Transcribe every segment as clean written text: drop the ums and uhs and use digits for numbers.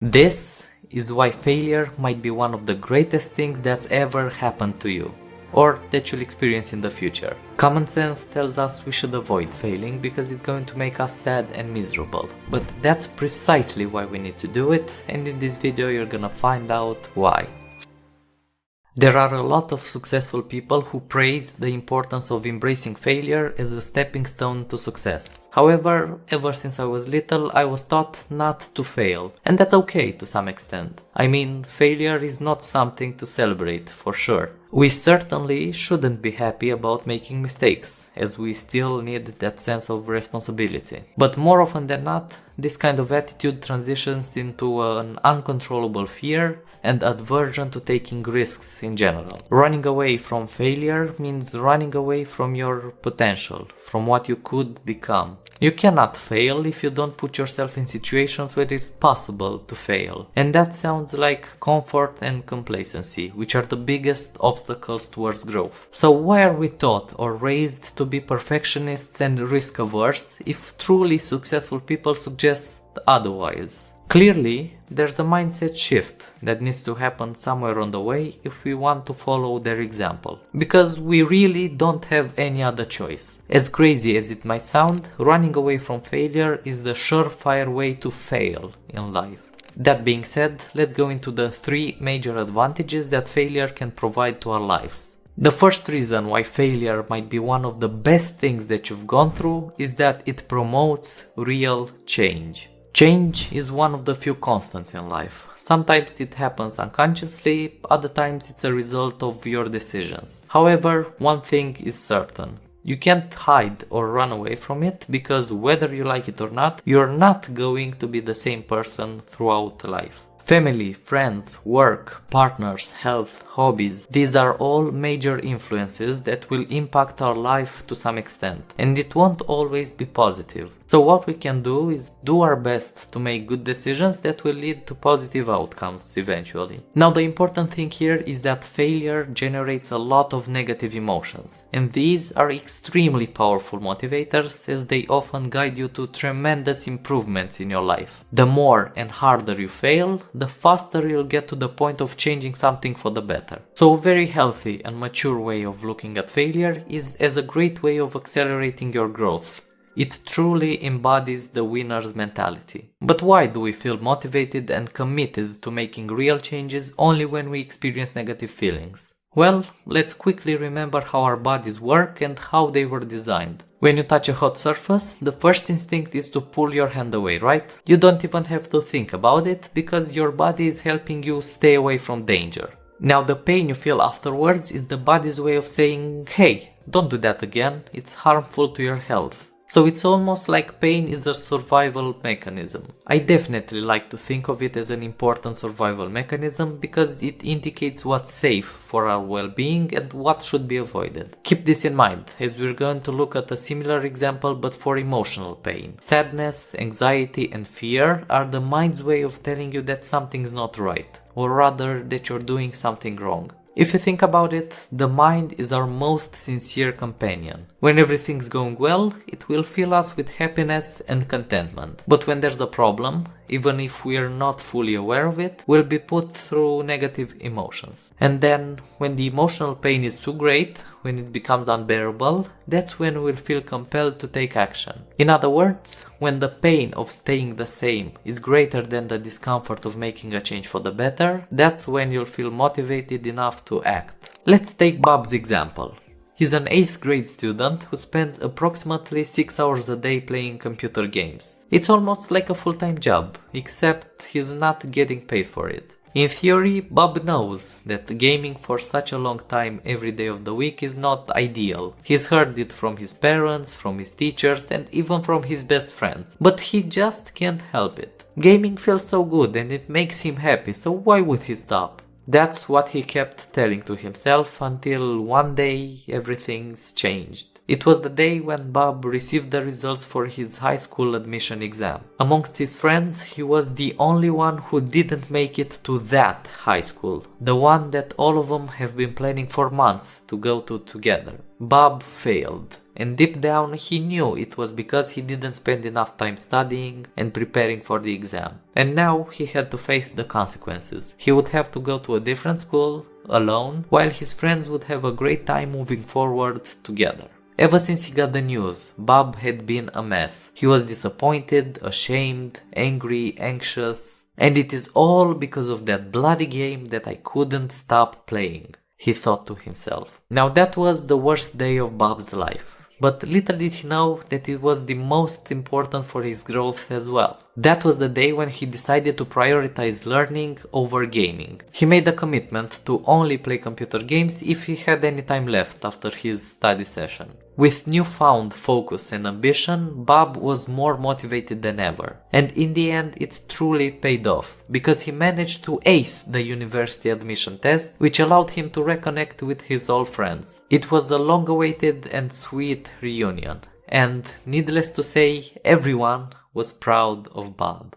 This is why failure might be one of the greatest things that's ever happened to you, or that you'll experience in the future. Common sense tells us we should avoid failing because it's going to make us sad and miserable. But that's precisely why we need to do it, and in this video you're gonna find out why. There are a lot of successful people who praise the importance of embracing failure as a stepping stone to success. However, ever since I was little, I was taught not to fail. And that's okay to some extent. I mean, failure is not something to celebrate, for sure. We certainly shouldn't be happy about making mistakes, as we still need that sense of responsibility. But more often than not, this kind of attitude transitions into an uncontrollable fear and aversion to taking risks in general. Running away from failure means running away from your potential, from what you could become. You cannot fail if you don't put yourself in situations where it's possible to fail. And that sounds like comfort and complacency, which are the biggest obstacles towards growth. So why are we taught or raised to be perfectionists and risk averse if truly successful people suggest otherwise? Clearly, there's a mindset shift that needs to happen somewhere on the way if we want to follow their example. Because we really don't have any other choice. As crazy as it might sound, running away from failure is the surefire way to fail in life. That being said, let's go into the 3 major advantages that failure can provide to our lives. The first reason why failure might be one of the best things that you've gone through is that it promotes real change. Change is one of the few constants in life. Sometimes it happens unconsciously, other times it's a result of your decisions. However, one thing is certain. You can't hide or run away from it because whether you like it or not, you're not going to be the same person throughout life. Family, friends, work, partners, health, hobbies, these are all major influences that will impact our life to some extent, and it won't always be positive. So what we can do is do our best to make good decisions that will lead to positive outcomes eventually. Now the important thing here is that failure generates a lot of negative emotions, and these are extremely powerful motivators as they often guide you to tremendous improvements in your life. The more and harder you fail, the faster you'll get to the point of changing something for the better. So a very healthy and mature way of looking at failure is as a great way of accelerating your growth. It truly embodies the winner's mentality. But why do we feel motivated and committed to making real changes only when we experience negative feelings? Well, let's quickly remember how our bodies work and how they were designed. When you touch a hot surface, the first instinct is to pull your hand away, right? You don't even have to think about it because your body is helping you stay away from danger. Now the pain you feel afterwards is the body's way of saying, hey, don't do that again, it's harmful to your health. So it's almost like pain is a survival mechanism. I definitely like to think of it as an important survival mechanism because it indicates what's safe for our well-being and what should be avoided. Keep this in mind as we're going to look at a similar example but for emotional pain. Sadness, anxiety and fear are the mind's way of telling you that something's not right, or rather that you're doing something wrong. If you think about it, the mind is our most sincere companion. When everything's going well, it will fill us with happiness and contentment. But when there's a problem, even if we are not fully aware of it, we'll be put through negative emotions. And then, when the emotional pain is too great, when it becomes unbearable, that's when we'll feel compelled to take action. In other words, when the pain of staying the same is greater than the discomfort of making a change for the better, that's when you'll feel motivated enough to act. Let's take Bob's example. He's an 8th grade student who spends approximately 6 hours a day playing computer games. It's almost like a full-time job, except he's not getting paid for it. In theory, Bob knows that gaming for such a long time every day of the week is not ideal. He's heard it from his parents, from his teachers, and even from his best friends. But he just can't help it. Gaming feels so good and it makes him happy, so why would he stop? That's what he kept telling to himself until one day everything's changed. It was the day when Bob received the results for his high school admission exam. Amongst his friends, he was the only one who didn't make it to that high school, the one that all of them have been planning for months to go to together. Bob failed, and deep down he knew it was because he didn't spend enough time studying and preparing for the exam. And now he had to face the consequences. He would have to go to a different school, alone, while his friends would have a great time moving forward together. Ever since he got the news, Bob had been a mess. He was disappointed, ashamed, angry, anxious, and it is all because of that bloody game that I couldn't stop playing, he thought to himself. Now that was the worst day of Bob's life. But little did he know that it was the most important for his growth as well. That was the day when he decided to prioritize learning over gaming. He made a commitment to only play computer games if he had any time left after his study session. With newfound focus and ambition, Bob was more motivated than ever. And in the end, it truly paid off, because he managed to ace the university admission test, which allowed him to reconnect with his old friends. It was a long-awaited and sweet reunion, and needless to say, everyone was proud of Bob.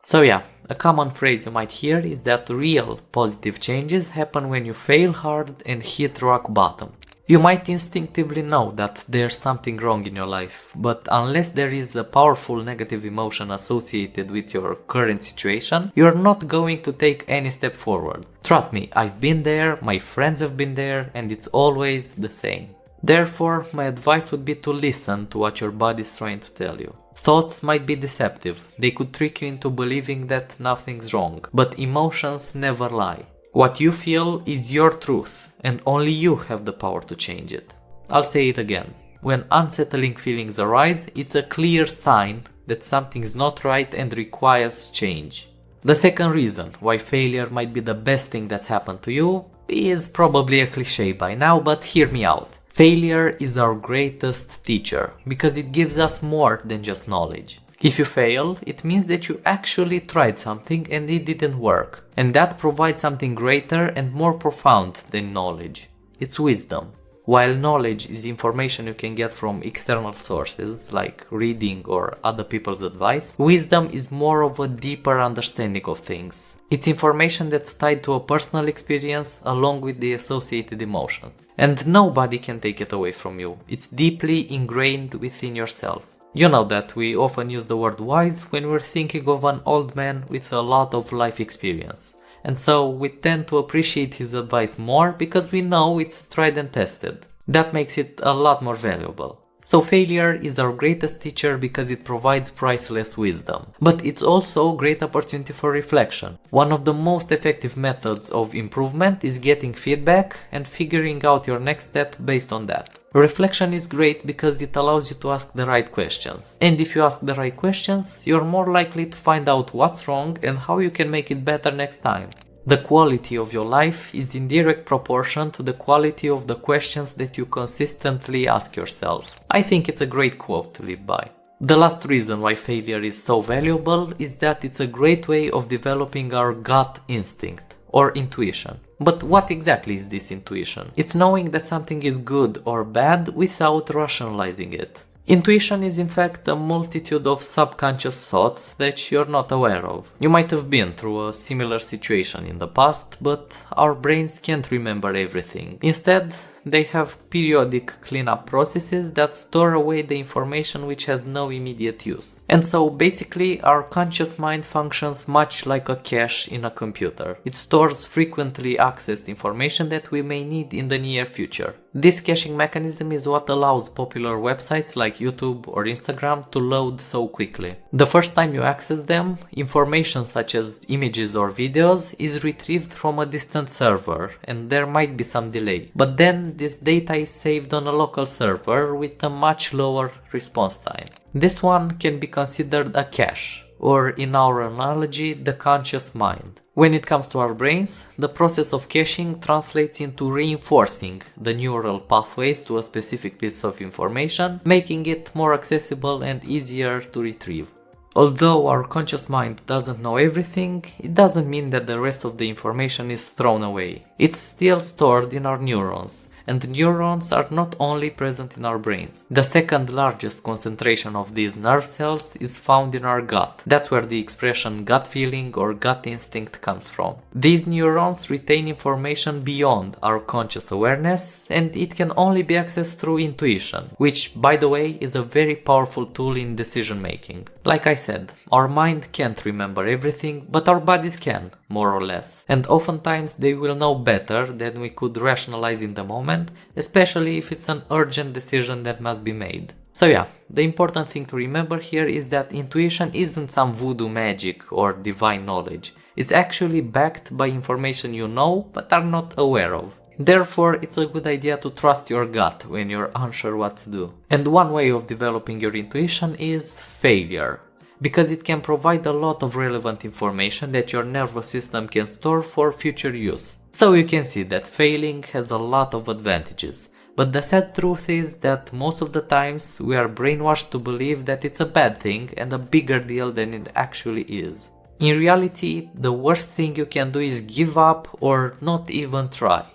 So yeah, a common phrase you might hear is that real positive changes happen when you fail hard and hit rock bottom. You might instinctively know that there's something wrong in your life, but unless there is a powerful negative emotion associated with your current situation, you're not going to take any step forward. Trust me, I've been there, my friends have been there, and it's always the same. Therefore, my advice would be to listen to what your body's trying to tell you. Thoughts might be deceptive, they could trick you into believing that nothing's wrong, but emotions never lie. What you feel is your truth, and only you have the power to change it. I'll say it again. When unsettling feelings arise, it's a clear sign that something's not right and requires change. The second reason why failure might be the best thing that's happened to you is probably a cliche by now, but hear me out. Failure is our greatest teacher because it gives us more than just knowledge. If you fail, it means that you actually tried something and it didn't work. And that provides something greater and more profound than knowledge. It's wisdom. While knowledge is information you can get from external sources like reading or other people's advice, wisdom is more of a deeper understanding of things. It's information that's tied to a personal experience along with the associated emotions. And nobody can take it away from you. It's deeply ingrained within yourself. You know that we often use the word wise when we're thinking of an old man with a lot of life experience. And so we tend to appreciate his advice more because we know it's tried and tested. That makes it a lot more valuable. So failure is our greatest teacher because it provides priceless wisdom. But it's also a great opportunity for reflection. One of the most effective methods of improvement is getting feedback and figuring out your next step based on that. Reflection is great because it allows you to ask the right questions. And if you ask the right questions, you're more likely to find out what's wrong and how you can make it better next time. The quality of your life is in direct proportion to the quality of the questions that you consistently ask yourself. I think it's a great quote to live by. The last reason why failure is so valuable is that it's a great way of developing our gut instinct or intuition. But what exactly is this intuition? It's knowing that something is good or bad without rationalizing it. Intuition is in fact a multitude of subconscious thoughts that you're not aware of. You might have been through a similar situation in the past, but our brains can't remember everything. Instead, they have periodic cleanup processes that store away the information which has no immediate use. And so basically our conscious mind functions much like a cache in a computer. It stores frequently accessed information that we may need in the near future. This caching mechanism is what allows popular websites like YouTube or Instagram to load so quickly. The first time you access them, information such as images or videos is retrieved from a distant server and there might be some delay. But then this data is saved on a local server with a much lower response time. This one can be considered a cache, or in our analogy, the conscious mind. When it comes to our brains, the process of caching translates into reinforcing the neural pathways to a specific piece of information, making it more accessible and easier to retrieve. Although our conscious mind doesn't know everything, it doesn't mean that the rest of the information is thrown away. It's still stored in our neurons, and neurons are not only present in our brains. The second largest concentration of these nerve cells is found in our gut. That's where the expression gut feeling or gut instinct comes from. These neurons retain information beyond our conscious awareness, and it can only be accessed through intuition, which, by the way, is a very powerful tool in decision making. Like I said, our mind can't remember everything, but our bodies can, more or less. And oftentimes they will know better than we could rationalize in the moment, especially if it's an urgent decision that must be made. So yeah, the important thing to remember here is that intuition isn't some voodoo magic or divine knowledge. It's actually backed by information you know but are not aware of. Therefore, it's a good idea to trust your gut when you're unsure what to do. And one way of developing your intuition is failure, because it can provide a lot of relevant information that your nervous system can store for future use. So you can see that failing has a lot of advantages. But the sad truth is that most of the times we are brainwashed to believe that it's a bad thing and a bigger deal than it actually is. In reality, the worst thing you can do is give up or not even try.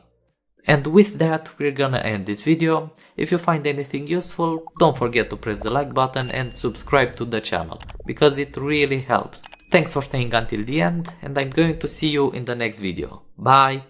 And with that, we're gonna end this video. If you find anything useful, don't forget to press the like button and subscribe to the channel, because it really helps. Thanks for staying until the end, and I'm going to see you in the next video. Bye!